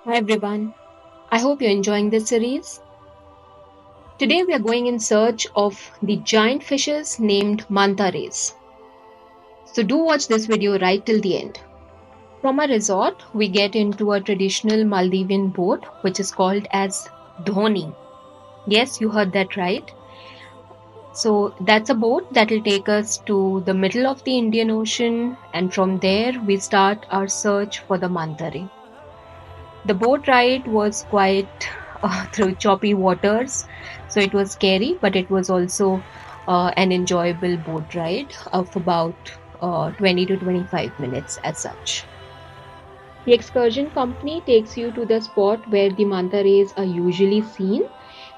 Hi everyone. I hope you're enjoying this series. Today we are going in search of the giant fishes named manta rays. So do watch this video right till the end. From a resort, we get into a traditional Maldivian boat which is called as dhoni. Yes, you heard that right. So that's a boat that will take us to the middle of the Indian Ocean, and from there we start our search for the manta ray. The boat ride was quite through choppy waters, so it was scary, but it was also an enjoyable boat ride of about 20 to 25 minutes as such. The excursion company takes you to the spot where the manta rays are usually seen,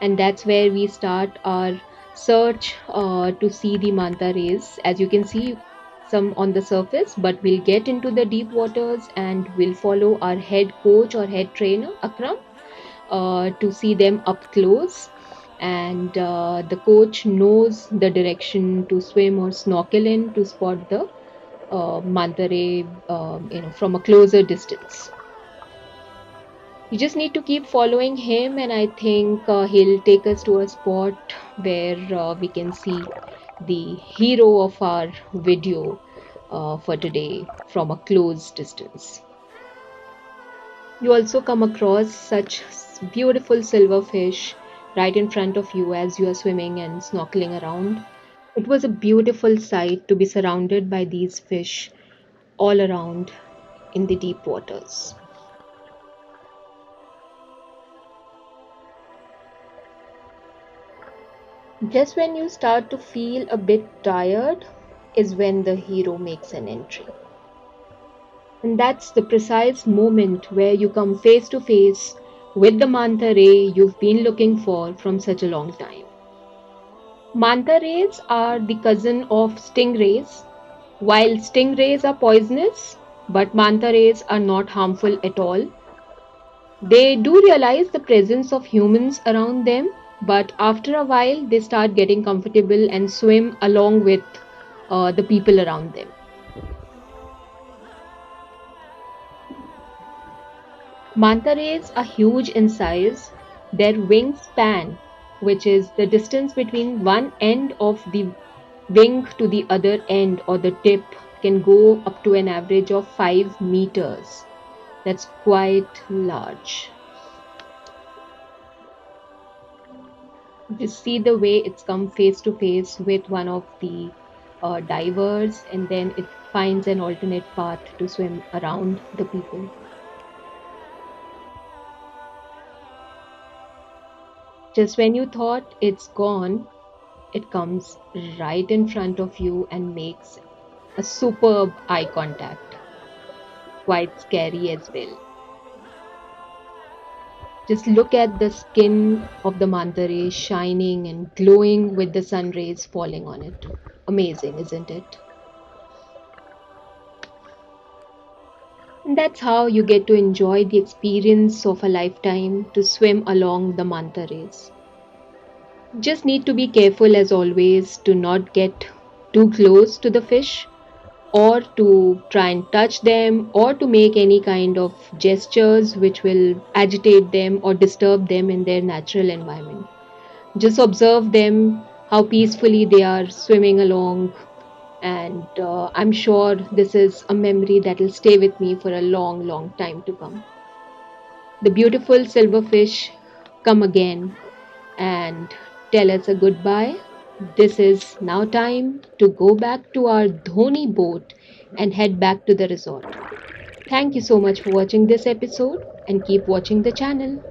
and that's where we start our search to see the manta rays. As you can see, some on the surface, but we'll get into the deep waters and we'll follow our head coach or head trainer, Akram, to see them up close. And the coach knows the direction to swim or snorkel in to spot the manta ray, from a closer distance. You just need to keep following him, and I think he'll take us to a spot where we can see the hero of our video for today from a close distance. You also come across such beautiful silverfish right in front of you as you are swimming and snorkeling around. It was a beautiful sight to be surrounded by these fish all around in the deep waters. Just when you start to feel a bit tired is when the hero makes an entry. And that's the precise moment where you come face to face with the manta ray you've been looking for from such a long time. Manta rays are the cousin of stingrays. While stingrays are poisonous, but manta rays are not harmful at all. They do realize the presence of humans around them, but after a while they start getting comfortable and swim along with the people around them. Manta rays are huge in size. Their wingspan, which is the distance between one end of the wing to the other end or the tip, can go up to an average of 5 meters. That's quite large. Just see the way it's come face to face with one of the divers, and then it finds an alternate path to swim around the people. Just when you thought it's gone, it comes right in front of you and makes a superb eye contact. Quite scary as well. Just look at the skin of the manta ray shining and glowing with the sun rays falling on it. Amazing, isn't it? And that's how you get to enjoy the experience of a lifetime to swim along the manta rays. Just need to be careful as always to not get too close to the fish or to try and touch them or to make any kind of gestures which will agitate them or disturb them in their natural environment. Just observe them, how peacefully they are swimming along, and I'm sure this is a memory that will stay with me for a long, long time to come. The beautiful silverfish come again and tell us a goodbye. This is now time to go back to our Dhoni boat and head back to the resort. Thank you so much for watching this episode and keep watching the channel.